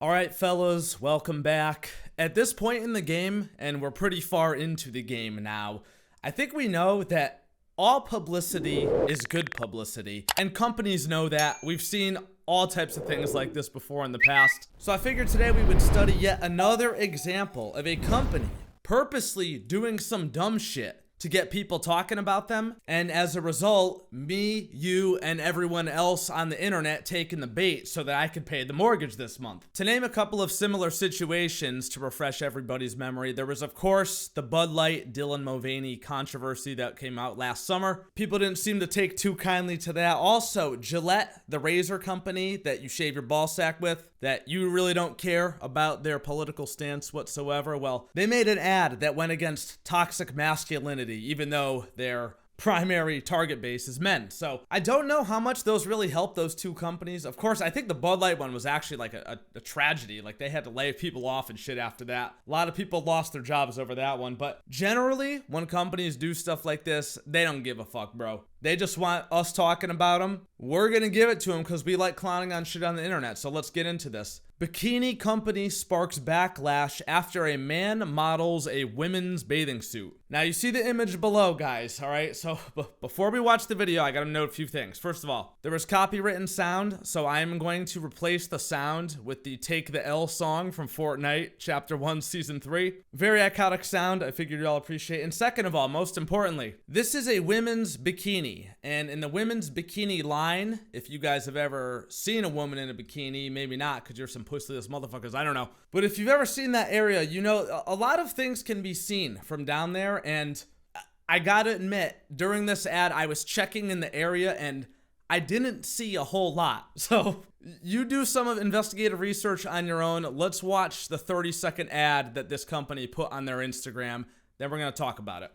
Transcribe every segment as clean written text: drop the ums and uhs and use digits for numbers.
All right, fellas, welcome back. At this point in the game, and we're pretty far into the game now, I think we know that all publicity is good publicity, and companies know that. We've seen all types of things like this before in the past. So I figured today we would study yet another example of a company purposely doing some dumb shit to get people talking about them, and as a result, me, you, and everyone else on the internet taking the bait so that I could pay the mortgage this month. To name a couple of similar situations to refresh everybody's memory, there was of course the Bud Light Dylan Mulvaney controversy that came out last summer. People didn't seem to take too kindly to that. Also, Gillette, the razor company that you shave your ball sack with, that you really don't care about their political stance whatsoever. Well, they made an ad that went against toxic masculinity, even though their primary target base is men. So I don't know how much those really helped those two companies. Of course, I think the Bud Light one was actually like a tragedy. Like they had to lay people off and shit after that. A lot of people lost their jobs over that one. But generally, when companies do stuff like this, they don't give a fuck, bro. They just want us talking about them. We're gonna give it to them because we like clowning on shit on the internet. So let's get into this. Bikini company sparks backlash after a man models a women's bathing suit. Now you see the image below, guys, all right? So before we watch the video, I gotta note a few things. First of all, there was copywritten sound, so I'm going to replace the sound with the Take the L song from Fortnite, Chapter 1, Season 3. Very iconic sound, I figured you'd all appreciate. And second of all, most importantly, this is a women's bikini. And in the women's bikini line, if you guys have ever seen a woman in a bikini, maybe not, because you're some pussless motherfuckers, I don't know. But if you've ever seen that area, you know a lot of things can be seen from down there. And I gotta admit, during this ad, I was checking in the area and I didn't see a whole lot. So you do some of investigative research on your own. Let's watch the 30-second ad that this company put on their Instagram. Then we're gonna talk about it.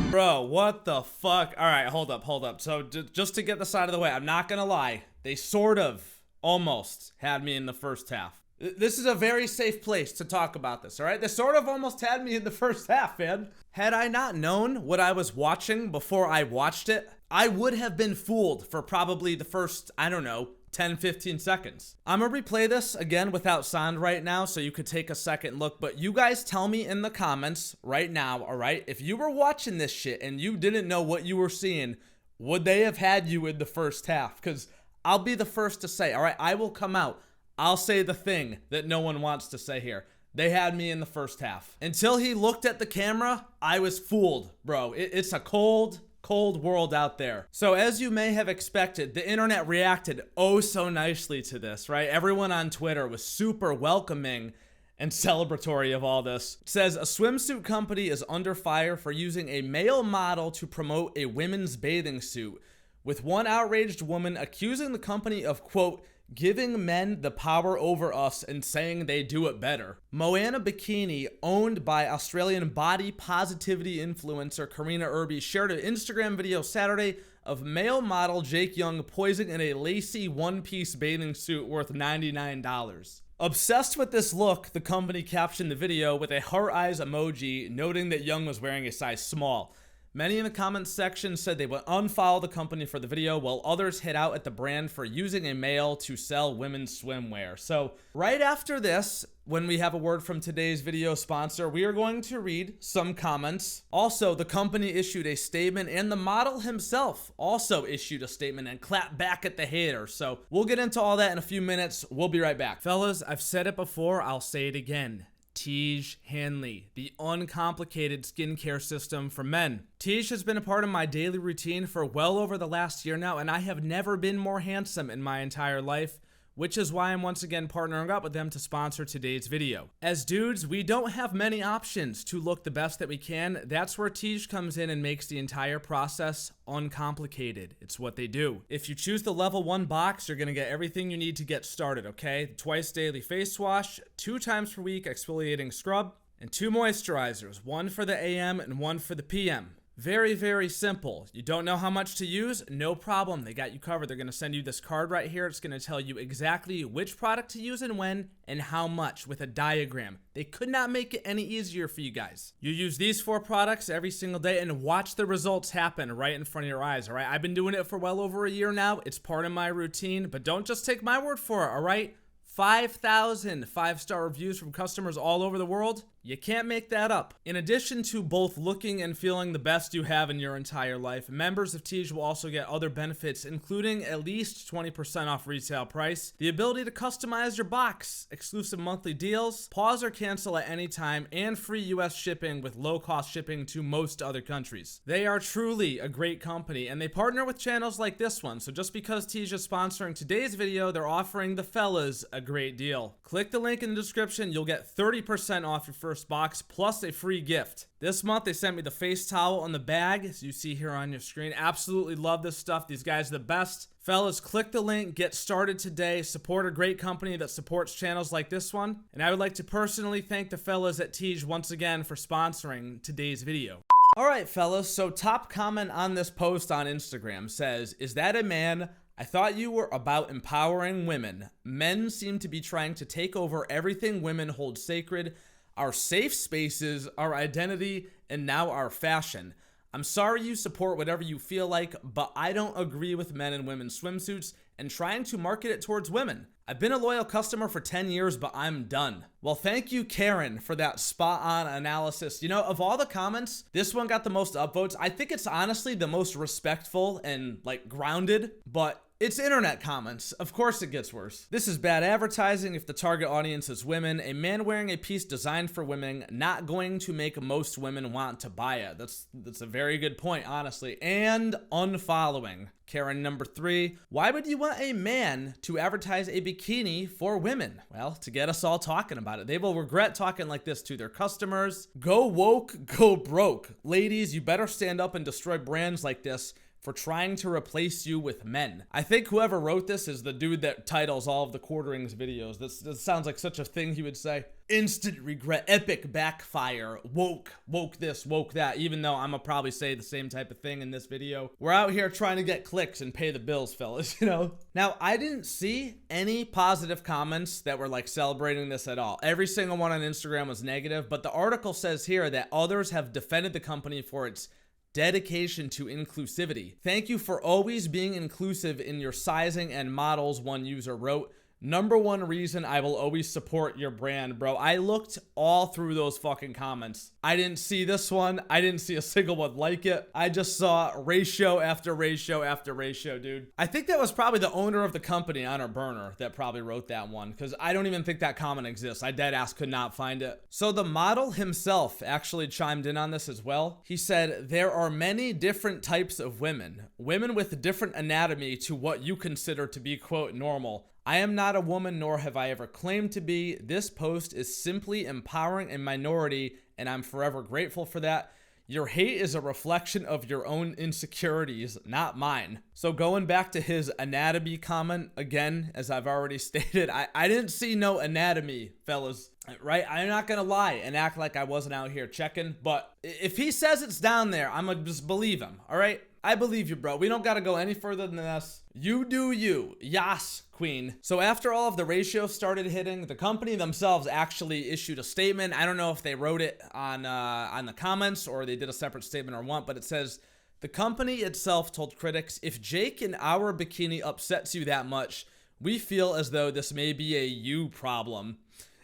Bro, what the fuck? All right, hold up. So just to get this out of the way, I'm not gonna lie. They sort of almost had me in the first half. This is a very safe place to talk about this, all right? They sort of almost had me in the first half, man. Had I not known what I was watching before I watched it, I would have been fooled for probably the first, I don't know, 10-15 seconds. I'm gonna replay this again without sound right now so you could take a second look, but you guys tell me in the comments right now, all right? If you were watching this shit and you didn't know what you were seeing, would they have had you in the first half? Because I'll be the first to say, all right, I will come out. I'll say the thing that no one wants to say here. They had me in the first half. Until he looked at the camera, I was fooled, bro. It's a cold world out there. So as you may have expected, the internet reacted oh so nicely to this, right? Everyone on Twitter was super welcoming and celebratory of all this. It says a swimsuit company is under fire for using a male model to promote a women's bathing suit, with one outraged woman accusing the company of, quote, giving men the power over us and saying they do it better. Moana Bikini, owned by Australian body positivity influencer Karina Irby, shared an Instagram video Saturday of male model Jake Young posing in a lacy one-piece bathing suit worth $99. Obsessed with this look, the company captioned the video with a heart eyes emoji, noting that Young was wearing a size small. Many in the comments section said they would unfollow the company for the video, while others hit out at the brand for using a male to sell women's swimwear. So right after this, when we have a word from today's video sponsor, we are going to read some comments. Also, the company issued a statement and the model himself also issued a statement and clapped back at the haters. So we'll get into all that in a few minutes. We'll be right back. Fellas, I've said it before, I'll say it again. Tiege Hanley, the uncomplicated skincare system for men. Tiege has been a part of my daily routine for well over the last year now, and I have never been more handsome in my entire life, which is why I'm once again partnering up with them to sponsor today's video. As dudes, we don't have many options to look the best that we can. That's where Tiege comes in and makes the entire process uncomplicated. It's what they do. If you choose the level 1 box, you're gonna get everything you need to get started, okay? Twice daily face wash, 2 times per week exfoliating scrub, and 2 moisturizers, one for the AM and one for the PM. Very, very simple. You don't know how much to use? No problem. They got you covered. They're going to send you this card right here. It's going to tell you exactly which product to use and when and how much with a diagram. They could not make it any easier for you guys. You use these 4 products every single day and watch the results happen right in front of your eyes, all right? I've been doing it for well over a year now. It's part of my routine, but don't just take my word for it, all right? 5,000 5-star reviews from customers all over the world. You can't make that up. In addition to both looking and feeling the best you have in your entire life, members of Teej will also get other benefits, including at least 20% off retail price, the ability to customize your box, exclusive monthly deals, pause or cancel at any time, and free US shipping with low-cost shipping to most other countries. They are truly a great company, and they partner with channels like this one, so just because Teej is sponsoring today's video, they're offering the fellas a great deal. Click the link in the description, you'll get 30% off your first box plus a free gift. This month they sent me the face towel on the bag, as you see here on your screen. Absolutely love this stuff. These guys are the best. Fellas, click the link, get started today, support a great company that supports channels like this one. And I would like to personally thank the fellas at Teej once again for sponsoring today's video. Alright fellas, so top comment on this post on Instagram says, "Is that a man? I thought you were about empowering women. Men seem to be trying to take over everything women hold sacred. Our safe spaces, our identity, and now our fashion. I'm sorry you support whatever you feel like, but I don't agree with men in women's swimsuits and trying to market it towards women. I've been a loyal customer for 10 years, but I'm done." Well, thank you, Karen, for that spot-on analysis. You know, of all the comments, this one got the most upvotes. I think it's honestly the most respectful and, like, grounded, but it's internet comments. Of course it gets worse. "This is bad advertising if the target audience is women. A man wearing a piece designed for women not going to make most women want to buy it." That's a very good point, honestly. And unfollowing. Karen number 3, "Why would you want a man to advertise a bikini for women?" Well, to get us all talking about it. They will regret talking like this to their customers. Go woke, go broke. Ladies, you better stand up and destroy brands like this for trying to replace you with men. I think whoever wrote this is the dude that titles all of the Quarterings videos. This sounds like such a thing he would say. Instant regret, epic backfire, woke this, woke that, even though I'm gonna probably say the same type of thing in this video. We're out here trying to get clicks and pay the bills, fellas, you know? Now, I didn't see any positive comments that were like celebrating this at all. Every single one on Instagram was negative, but the article says here that others have defended the company for its dedication to inclusivity. "Thank you for always being inclusive in your sizing and models," one user wrote. "Number one reason I will always support your brand," bro. I looked all through those fucking comments. I didn't see this one. I didn't see a single one like it. I just saw ratio after ratio after ratio, dude. I think that was probably the owner of the company on her burner that probably wrote that one, because I don't even think that comment exists. I dead ass could not find it. So the model himself actually chimed in on this as well. He said, "There are many different types of women. Women with different anatomy to what you consider to be, quote, normal. I am not a woman, nor have I ever claimed to be. This post is simply empowering a minority, and I'm forever grateful for that. Your hate is a reflection of your own insecurities, not mine." So going back to his anatomy comment, again, as I've already stated, I didn't see no anatomy, fellas, right? I'm not gonna lie and act like I wasn't out here checking, but if he says it's down there, I'm gonna just believe him, all right? I believe you, bro. We don't gotta go any further than this. You do you. Yas, queen. So after all of the ratios started hitting, the company themselves actually issued a statement. I don't know if they wrote it on the comments or they did a separate statement or what, but it says, "The company itself told critics, if Jake in our bikini upsets you that much, we feel as though this may be a you problem.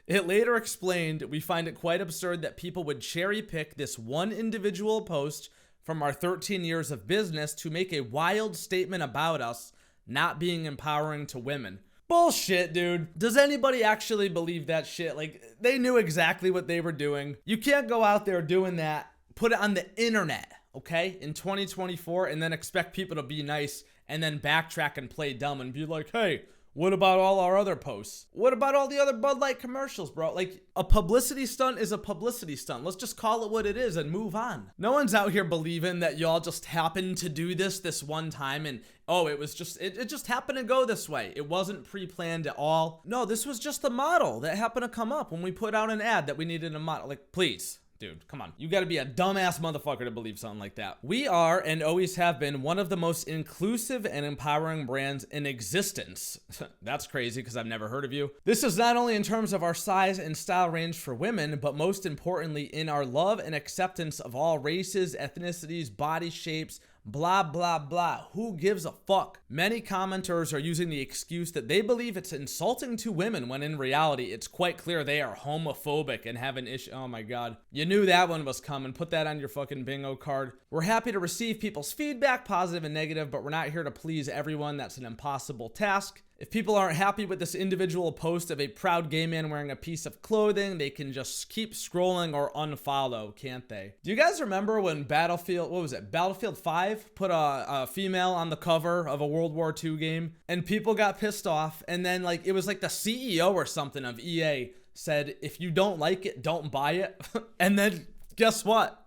It later explained, we find it quite absurd that people would cherry pick this one individual post from our 13 years of business to make a wild statement about us not being empowering to women." Bullshit, dude. Does anybody actually believe that shit? Like, they knew exactly what they were doing. You can't go out there doing that, put it on the internet, okay, in 2024, and then expect people to be nice and then backtrack and play dumb and be like, "Hey, what about all our other posts? What about all the other Bud Light commercials, bro?" Like, a publicity stunt is a publicity stunt. Let's just call it what it is and move on. No one's out here believing that y'all just happened to do this one time and, oh, it was just, it just happened to go this way. It wasn't pre-planned at all. No, this was just the model that happened to come up when we put out an ad that we needed a model. Like, please. dude, come on. You gotta be a dumbass motherfucker to believe something like that. We are, and always have been, one of the most inclusive and empowering brands in existence. That's crazy because I've never heard of you. This is not only in terms of our size and style range for women, but most importantly in our love and acceptance of all races, ethnicities, body shapes, blah, blah, blah. Who gives a fuck? Many commenters are using the excuse that they believe it's insulting to women when in reality, it's quite clear they are homophobic and have an issue. Oh my God. You knew that one was coming. Put that on your fucking bingo card. We're happy to receive people's feedback, positive and negative, but we're not here to please everyone. That's an impossible task. If people aren't happy with this individual post of a proud gay man wearing a piece of clothing, they can just keep scrolling or unfollow, can't they? Do you guys remember when Battlefield 5 put a female on the cover of a World War II game and people got pissed off, and then like it was like the CEO or something of EA said, if you don't like it, don't buy it. And then guess what?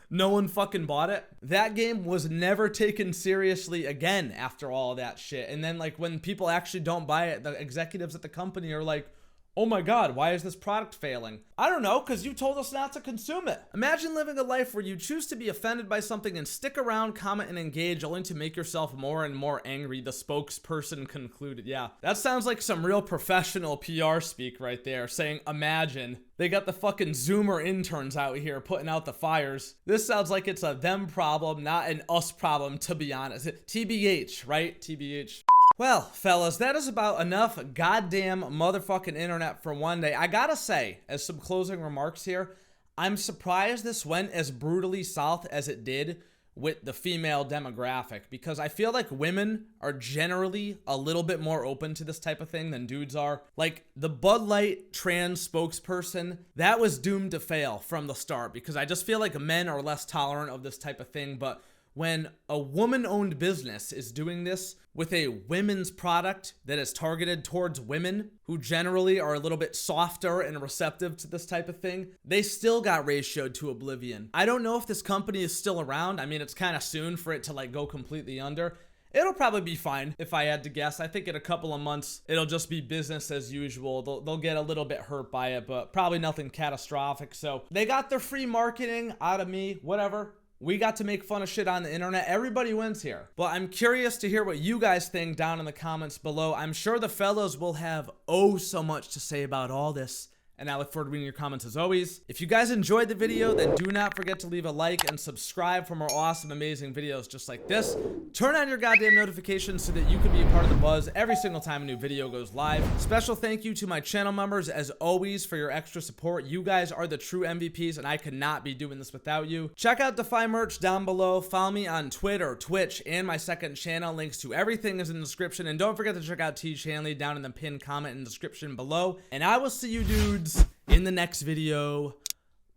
No one fucking bought it. That game was never taken seriously again after all of that shit. And then like when people actually don't buy it, the executives at the company are like, oh my God, why is this product failing? I don't know, because you told us not to consume it. Imagine living a life where you choose to be offended by something and stick around, comment, and engage only to make yourself more and more angry, the spokesperson concluded. Yeah, that sounds like some real professional PR speak right there, saying imagine. They got the fucking Zoomer interns out here putting out the fires. This sounds like it's a them problem, not an us problem, to be honest. TBH, right? TBH. Well, fellas, that is about enough goddamn motherfucking internet for one day. I gotta say, as some closing remarks here, I'm surprised this went as brutally south as it did with the female demographic, because I feel like women are generally a little bit more open to this type of thing than dudes are. Like the Bud Light trans spokesperson, that was doomed to fail from the start, because I just feel like men are less tolerant of this type of thing. But when a woman-owned business is doing this with a women's product that is targeted towards women who generally are a little bit softer and receptive to this type of thing, they still got ratioed to oblivion. I don't know if this company is still around. I mean, it's kind of soon for it to like go completely under. It'll probably be fine if I had to guess. I think in a couple of months, it'll just be business as usual. They'll get a little bit hurt by it, but probably nothing catastrophic. So they got their free marketing out of me, whatever. We got to make fun of shit on the internet. Everybody wins here. But I'm curious to hear what you guys think down in the comments below. I'm sure the fellows will have oh so much to say about all this. And I look forward to reading your comments as always. If you guys enjoyed the video, then do not forget to leave a like and subscribe for more awesome, amazing videos just like this. Turn on your goddamn notifications so that you can be a part of the buzz every single time a new video goes live. Special thank you to my channel members as always for your extra support. You guys are the true MVPs and I could not be doing this without you. Check out Defy merch down below. Follow me on Twitter, Twitch, and my second channel. Links to everything is in the description. And don't forget to check out T. Shanley down in the pinned comment and description below. And I will see you dudes in the next video.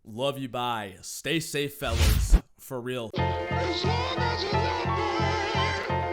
Love you, bye. Stay safe, fellas. For real. As long as you love me.